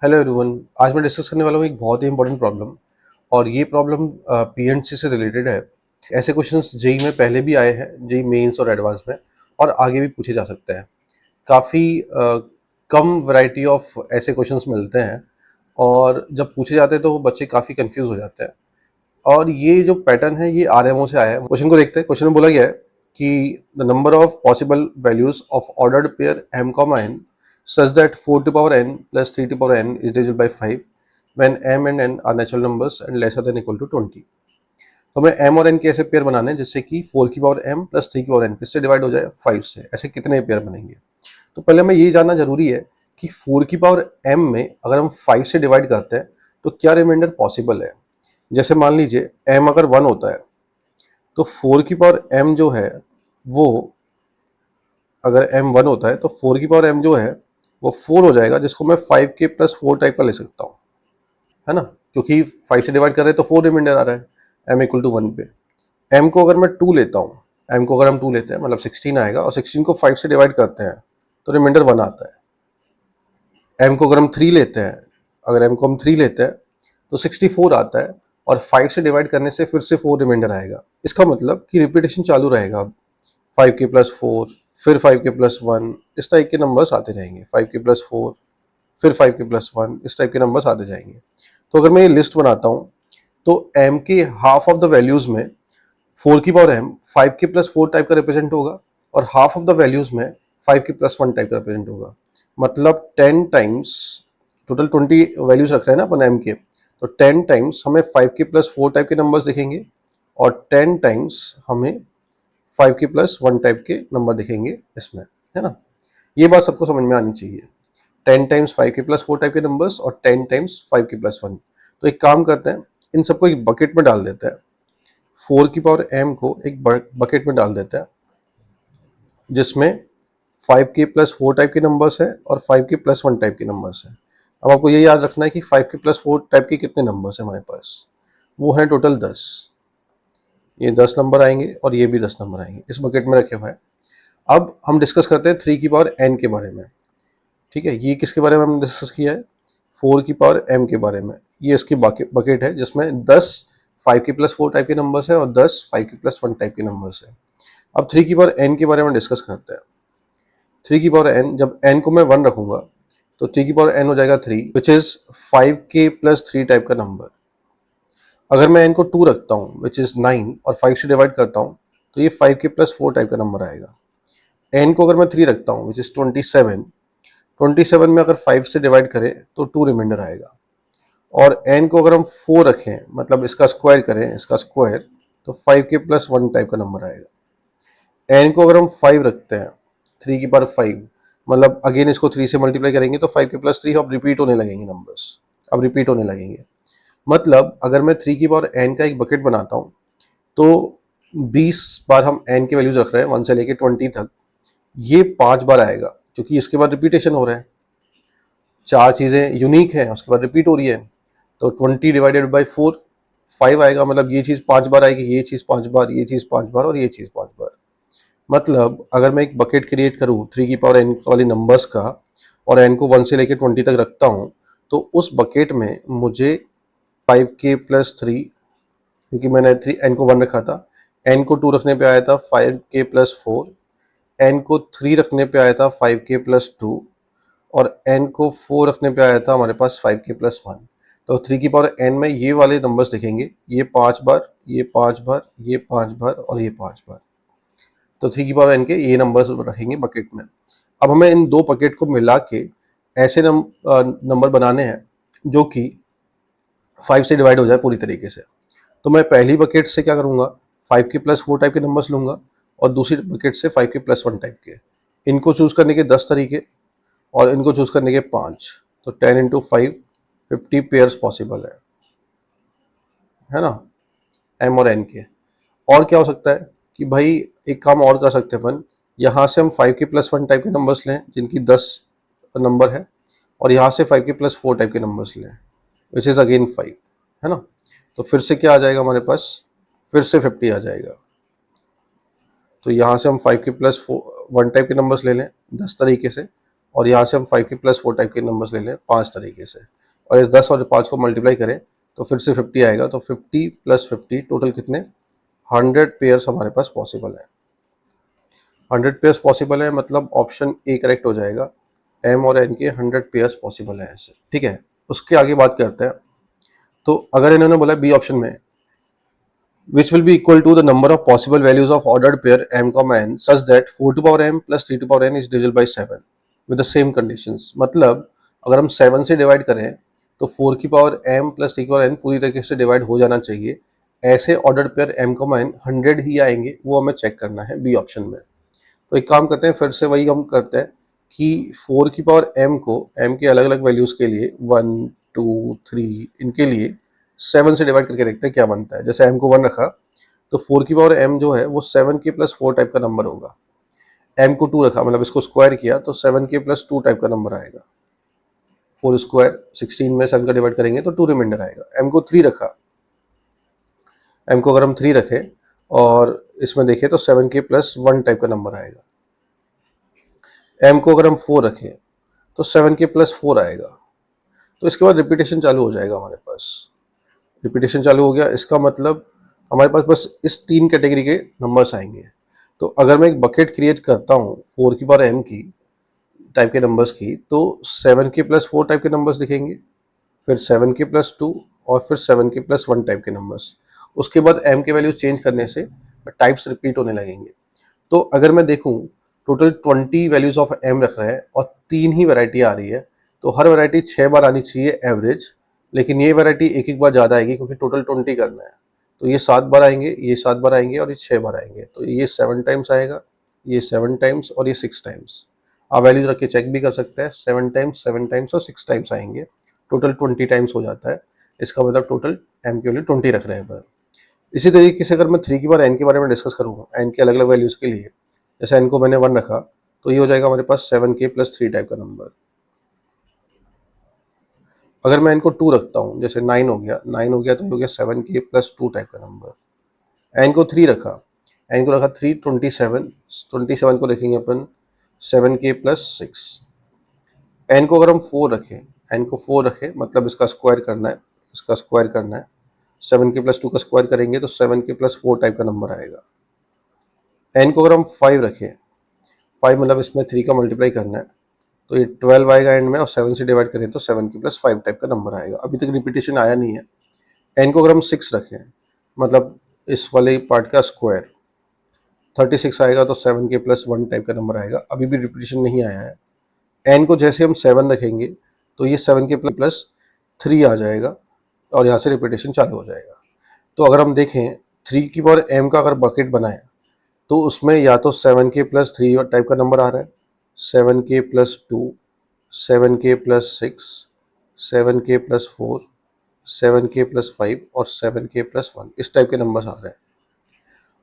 Hello everyone. आज मैं discuss करने वाला हूँ एक बहुत ही इंपॉर्टेंट प्रॉब्लम। और ये प्रॉब्लम पीएनसी से रिलेटेड है। ऐसे क्वेश्चंस जेई में पहले भी आए हैं, जेई मेंस और एडवांस में, और आगे भी पूछे जा सकते हैं। काफ़ी कम वैरायटी ऑफ ऐसे क्वेश्चंस मिलते हैं, और जब पूछे जाते हैं तो वो बच्चे काफ़ी कंफ्यूज हो जाते हैं। और ये जो पैटर्न है ये आरएमओ से आया है। क्वेश्चन को देखते हैं। क्वेश्चन में बोला गया है कि the number of possible values of ordered pair m comma n such that 4 to power n plus 3 to power n is divisible by 5 when m and n are natural numbers and lesser than equal to 20। तो हमें m और n के ऐसे pair बनाने हैं जिससे कि 4 की पावर m प्लस 3 की पावर n किससे डिवाइड हो जाए, 5 से। ऐसे कितने पेयर बनेंगे? तो पहले हमें ये जानना जरूरी है कि 4 की पावर m में अगर हम 5 से डिवाइड करते हैं तो क्या रिमाइंडर पॉसिबल है। जैसे मान लीजिए m अगर 1 होता है तो 4 की पावर m जो है वो, अगर m 1 होता है तो 4 की पावर m जो है वो 4 हो जाएगा, जिसको मैं 5 के प्लस 4 टाइप का ले सकता हूँ, है ना। क्योंकि 5 से डिवाइड कर रहे हैं तो 4 रिमाइंडर आ रहा है m इक्वल टू 1 पे। m को अगर मैं 2 लेता हूँ, m को अगर हम 2 लेते हैं मतलब 16 आएगा, और 16 को 5 से डिवाइड करते हैं तो रिमाइंडर 1 आता है। m को अगर हम 3 लेते हैं, अगर m को हम 3 लेते हैं तो 64 आता है, और 5 से डिवाइड करने से फिर से 4 रिमाइंडर आएगा। इसका मतलब कि रिपीटेशन चालू रहेगा। 5 के प्लस 4, फिर 5 के प्लस 1, इस टाइप के नंबर्स आते जाएंगे। 5 के प्लस 4, फिर 5 के प्लस 1, इस टाइप के नंबर्स आते जाएंगे। तो अगर मैं ये लिस्ट बनाता हूँ तो m के हाफ ऑफ द वैल्यूज में 4 की पावर m 5 के प्लस 4 टाइप का रिप्रेजेंट होगा, और हाफ ऑफ द वैल्यूज में 5 के प्लस 1 टाइप का रिप्रेजेंट होगा। मतलब 10 टाइम्स, टोटल 20 वैल्यूज रख रहे हैं ना अपन m के, तो 10 टाइम्स हमें 5 के प्लस 4 टाइप के नंबर्स दिखेंगे, और 10 टाइम्स हमें 5 के प्लस 1 टाइप के नंबर दिखेंगे इसमें, है ना। ये बात सबको समझ में आनी चाहिए। 10 टाइम्स 5 के प्लस 4 टाइप के नंबर्स और 10 टाइम्स 5 के प्लस 1। तो एक काम करते हैं, इन सबको एक बकेट में डाल देते हैं। 4 की पावर m को एक बकेट में डाल देते हैं जिसमें 5 के प्लस 4 टाइप के नंबर्स है और 5 के प्लस 1 टाइप के नंबर्स है। अब आपको ये याद रखना है कि 5 के प्लस 4 टाइप के कितने नंबर्स हैं हमारे पास। वो हैं टोटल 10। ये 10 नंबर आएंगे और ये भी 10 नंबर आएंगे, इस बकेट में रखे हुए हैं। अब हम डिस्कस करते हैं 3 की पावर n के बारे में। ठीक है, ये किसके बारे में हमने डिस्कस किया है? 4 की पावर m के बारे में। ये इसकी बकेट है जिसमें 10 5 के प्लस 4 टाइप के नंबर्स है और 10 5 के प्लस 1 टाइप के नंबर्स है। अब 3 की पावर n के बारे में डिस्कस करते हैं। 3 की पावर n, जब n को मैं 1 रखूंगा तो 3 की पावर n हो जाएगा 3, विच इज 5 के प्लस 3 टाइप का नंबर। अगर मैं n को 2 रखता हूँ विच इज 9, और 5 से डिवाइड करता हूँ तो ये 5 के प्लस 4 टाइप का नंबर आएगा। n को अगर मैं 3 रखता हूँ विच इज 27, 27 में अगर 5 से डिवाइड करें तो 2 रिमाइंडर आएगा। और n को अगर हम 4 रखें, मतलब इसका स्क्वायर करें, इसका स्क्वायर, तो 5 के प्लस 1 टाइप का नंबर आएगा। n को अगर हम 5 रखते हैं, 3 की पावर 5, मतलब अगेन इसको 3 से मल्टीप्लाई करेंगे तो 5 के प्लस 3 अब रिपीट होने लगेंगे नंबर्स, अब रिपीट होने लगेंगे। मतलब अगर मैं 3 की पावर n का एक बकेट बनाता हूँ तो 20 बार हम n की वैल्यूज रख रहे हैं 1 से लेके 20 तक, ये 5 बार आएगा क्योंकि इसके बाद रिपीटेशन हो रहा है। 4 चीज़ें यूनिक हैं, उसके बाद रिपीट हो रही है, तो 20 डिवाइडेड बाई 4 5 आएगा। मतलब ये चीज़ 5 बार आएगी, ये चीज़ 5 बार, ये चीज़ 5 बार और ये चीज़ 5 बार। मतलब अगर मैं एक बकेट क्रिएट करूँ 3 की पावर n वाली नंबर्स का, और n को 1 से लेकर 20 तक रखता हूँ, तो उस बकेट में मुझे 5 के प्लस 3, क्योंकि मैंने n को 1 रखा था, n को 2 रखने पे आया था 5 के प्लस 4, n को 3 रखने पे आया था 5 के प्लस 2, और n को 4 रखने पे आया था हमारे पास 5 के प्लस 1। तो 3 की पावर n में ये वाले नंबर्स दिखेंगे, ये 5 बार, ये 5 बार, ये 5 बार और ये 5 बार। तो 3 की पावर n के ये नंबर्स रखेंगे बकेट में। अब हमें इन दो बकेट को मिला के ऐसे नंबर बनाने हैं जो कि 5 से डिवाइड हो जाए पूरी तरीके से। तो मैं पहली बकेट से क्या करूँगा, 5 के प्लस 4 टाइप के नंबर्स लूँगा, और दूसरी बकेट से 5 के प्लस 1 टाइप के। इनको चूज़ करने के 10 तरीके और इनको चूज़ करने के 5, तो 10 इंटू 5 50 पेयर्स पॉसिबल है ना, m और n के। और क्या हो सकता है कि भाई एक काम और कर सकते हैं अपन, यहाँ से हम 5 के प्लस 1 टाइप के नंबर्स लें जिनकी 10 नंबर है, और यहाँ से 5 के प्लस 4 टाइप के नंबर्स लें विच इज़ अगेन 5, है ना। तो फिर से क्या आ जाएगा हमारे पास, फिर से 50 आ जाएगा। तो यहाँ से हम 5 के प्लस 1 टाइप के नंबर्स ले लें 10 तरीके से, और यहाँ से हम 5 के प्लस 4 टाइप के नंबर्स ले लें 5 तरीके से, और इस 10 और 5 को मल्टीप्लाई करें तो फिर से 50 आएगा। तो 50 प्लस 50 टोटल कितने, 100 पेयर्स हमारे पास पॉसिबल है। 100 पेयर्स पॉसिबल है मतलब ऑप्शन ए करेक्ट हो जाएगा। एम और एन के 100 पेयर्स पॉसिबल है ऐसे, ठीक है। उसके आगे बात करते हैं। तो अगर इन्होंने बोला बी ऑप्शन में which will be equal to the number of possible values of ordered pair m comma n such that 4 to power m plus 3 to power n is divisible by 7 with the same conditions। मतलब अगर हम 7 से divide करें तो 4 की power m plus 3 की power n पूरी तरीके से डिवाइड हो जाना चाहिए। ऐसे ordered pair m comma n 100 ही आएंगे, वो हमें चेक करना है बी ऑप्शन में। तो एक काम करते हैं, फिर से वही हम करते हैं कि 4 की पावर m को m के अलग अलग वैल्यूज़ के लिए 1 2 3 इनके लिए 7 से डिवाइड करके देखते हैं क्या बनता है। जैसे m को 1 रखा तो 4 की पावर m जो है वो 7 के प्लस 4 टाइप का नंबर होगा। m को 2 रखा मतलब इसको स्क्वायर किया तो 7 के प्लस 2 टाइप का नंबर आएगा। 4 स्क्वायर 16 में 7 का डिवाइड करेंगे तो 2 रिमाइंडर आएगा। m को 3 रखा, m को अगर हम 3 रखें और इसमें देखें तो 7 के प्लस 1 टाइप का नंबर आएगा। m को अगर हम 4 रखें तो 7 के प्लस 4 आएगा। तो इसके बाद रिपीटेशन चालू हो जाएगा हमारे पास। रिपीटेशन चालू हो गया, इसका मतलब हमारे पास बस इस 3 कैटेगरी के नंबर्स आएंगे। तो अगर मैं एक बकेट क्रिएट करता हूँ 4 की पावर m की टाइप के नंबर्स की, तो 7 के प्लस 4 टाइप के नंबर्स दिखेंगे, फिर 7 के प्लस 2 और फिर 7 के प्लस 1 टाइप के नंबर्स। उसके बाद m के वैल्यूज चेंज करने से टाइप्स रिपीट होने लगेंगे। तो अगर मैं देखूं टोटल 20 वैल्यूज ऑफ m रख रहे हैं और 3 ही वैरायटी आ रही है, तो हर वैरायटी 6 बार आनी चाहिए एवरेज, लेकिन ये वैरायटी एक एक बार ज़्यादा आएगी क्योंकि टोटल 20 करना है। तो ये 7 बार आएंगे, ये 7 बार आएंगे और ये 6 बार आएंगे। तो ये 7 टाइम्स आएगा, ये 7 टाइम्स और ये 6 टाइम्स। आप वैल्यूज रख के चेक भी कर सकते हैं, 7 टाइम्स और 6 टाइम्स आएंगे, टोटल 20 टाइम्स हो जाता है। इसका मतलब टोटल m की वैल्यू 20 रख रहे हैं। इसी तरीके से अगर मैं 3 की बार n के बारे में डिस्कस करूँगा, n के अलग अलग वैल्यूज़ के लिए, जैसे n को मैंने 1 रखा तो ये हो जाएगा हमारे पास 7k प्लस 3 टाइप का नंबर। अगर मैं इनको 2 रखता हूँ, जैसे 9 हो गया, 9 हो गया तो ये हो गया 7k प्लस 2 टाइप का नंबर। n को 3 रखा, n को रखा 3 27, 27 को लिखेंगे अपन 7k प्लस 6। n को अगर हम 4 रखें, n को 4 रखें मतलब इसका स्क्वायर करना है, इसका स्क्वायर करना है, 7k प्लस 2 का स्क्वायर करेंगे तो 7k प्लस 4 टाइप का नंबर आएगा। n को अगर हम 5 रखें, 5 मतलब इसमें 3 का मल्टीप्लाई करना है, तो ये 12 आएगा एंड में, और 7 से डिवाइड करें तो 7 के प्लस 5 टाइप का नंबर आएगा। अभी तक रिपीटेशन आया नहीं है। n को अगर हम 6 रखें मतलब इस वाले पार्ट का स्क्वायर 36 आएगा तो 7 के प्लस 1 टाइप का नंबर आएगा। अभी भी रिपीटेशन नहीं आया है। n को जैसे हम 7 रखेंगे तो ये 7 के प्लस 3 आ जाएगा और यहाँ से रिपीटेशन चालू हो जाएगा। तो अगर हम देखें 3 की पावर m का अगर बकेट बनाए तो उसमें या तो 7k प्लस 3 टाइप का नंबर आ रहा है, 7k plus 2, 7k plus 6, 7k plus 4, 7k plus 5 और 7k प्लस 1, इस टाइप के नंबर्स आ रहे हैं।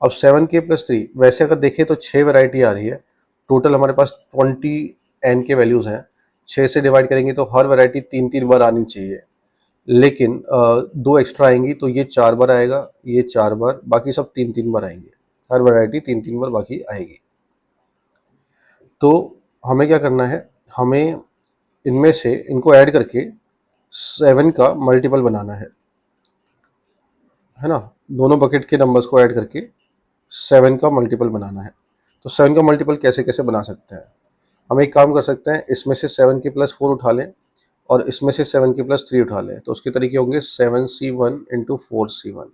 अब 7k प्लस 3 वैसे अगर देखें तो 6 वैरायटी आ रही है, टोटल हमारे पास 20 n के वैल्यूज़ हैं। 6 से डिवाइड करेंगे तो हर वैरायटी 3-3 बार आनी चाहिए, लेकिन 2 एक्स्ट्रा आएंगी तो ये 4 बार आएगा, ये 4 बार, बाकी सब 3-3 बार आएंगे। हर वैरायटी 3-3 बार बाकी आएगी। तो हमें क्या करना है, हमें इनमें से इनको ऐड करके 7 का मल्टीपल बनाना है ना। दोनों बकेट के नंबर्स को ऐड करके 7 का मल्टीपल बनाना है। तो 7 का मल्टीपल कैसे कैसे बना सकते हैं, हम एक काम कर सकते हैं, इसमें से 7 के प्लस 4 उठा लें और इसमें से 7 के प्लस 3 उठा लें, तो उसके तरीके होंगे 7c1 इंटू 4c1।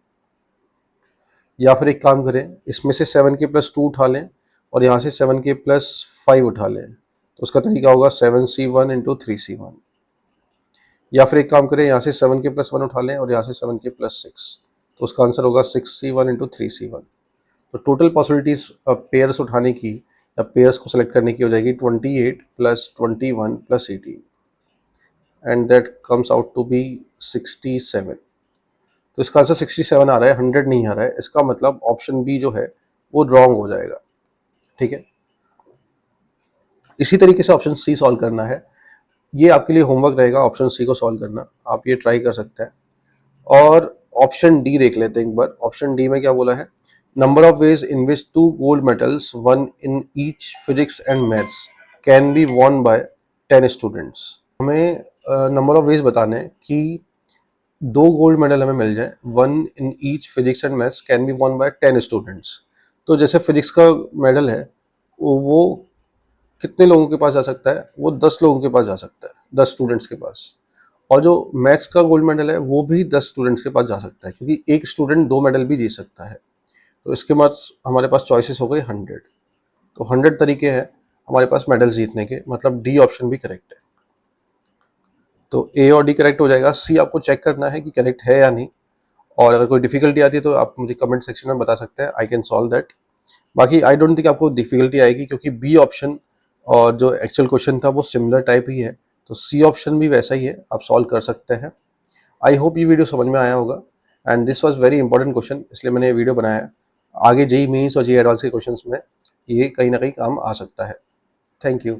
या फिर एक काम करें, इसमें से 7 के प्लस 2 उठा लें और यहाँ से 7 के प्लस 5 उठा लें, तो उसका तरीका होगा 7c1 इंटू 3c1। या फिर एक काम करें, यहाँ से 7 के प्लस 1 उठा लें और यहाँ से 7 के प्लस 6, तो उसका आंसर होगा 6c1 इंटू 3c1। तो टोटल पॉसिबिलिटीज पेयर्स उठाने की या पेयर्स को सेलेक्ट करने की हो जाएगी 28 plus 21 plus 18 and that comes out to be 67। तो इसका आंसर 67 आ रहा है, 100 नहीं आ रहा है। इसका मतलब ऑप्शन बी जो है वो रॉन्ग हो जाएगा, ठीक है। इसी तरीके से ऑप्शन सी सॉल्व करना है। ये आपके लिए होमवर्क रहेगा, ऑप्शन सी को सॉल्व करना, आप ये ट्राई कर सकते हैं। और ऑप्शन डी देख लेते हैं एक बार। ऑप्शन डी में क्या बोला है, number of ways in which 2 gold medals one in each physics and maths can be won by 10 students. हमें नंबर ऑफ वेज बताने हैं कि 2 गोल्ड मेडल हमें मिल जाए, 1 in each physics and maths can be won by 10 students. तो जैसे physics का medal है वो कितने लोगों के पास जा सकता है? वो 10 लोगों के पास जा सकता है, 10 स्टूडेंट्स के पास। और जो मैथ्स का गोल्ड मेडल है वो भी 10 स्टूडेंट्स के पास जा सकता है, क्योंकि एक स्टूडेंट 2 मेडल भी जीत सकता है। तो इसके बाद हमारे पास चॉइसेस हो गए 100। तो 100 तरीके हैं हमारे पास मेडल जीतने के, मतलब डी ऑप्शन भी करेक्ट है। तो ए और डी करेक्ट हो जाएगा। सी आपको चेक करना है कि करेक्ट है या नहीं, और अगर कोई डिफिकल्टी आती है तो आप मुझे कमेंट सेक्शन में बता सकते हैं, आई कैन सॉल्व दैट। बाकी आई डोंट थिंक आपको डिफिकल्टी आएगी, क्योंकि बी ऑप्शन और जो एक्चुअल क्वेश्चन था वो सिमिलर टाइप ही है। तो सी ऑप्शन भी वैसा ही है, आप सॉल्व कर सकते हैं। आई होप ये वीडियो समझ में आया होगा, and this was very important question, इसलिए मैंने ये वीडियो बनाया है। आगे जेईई मेंस और जेईई एडवांस के क्वेश्चंस में ये कहीं ना कहीं काम आ सकता है। Thank you.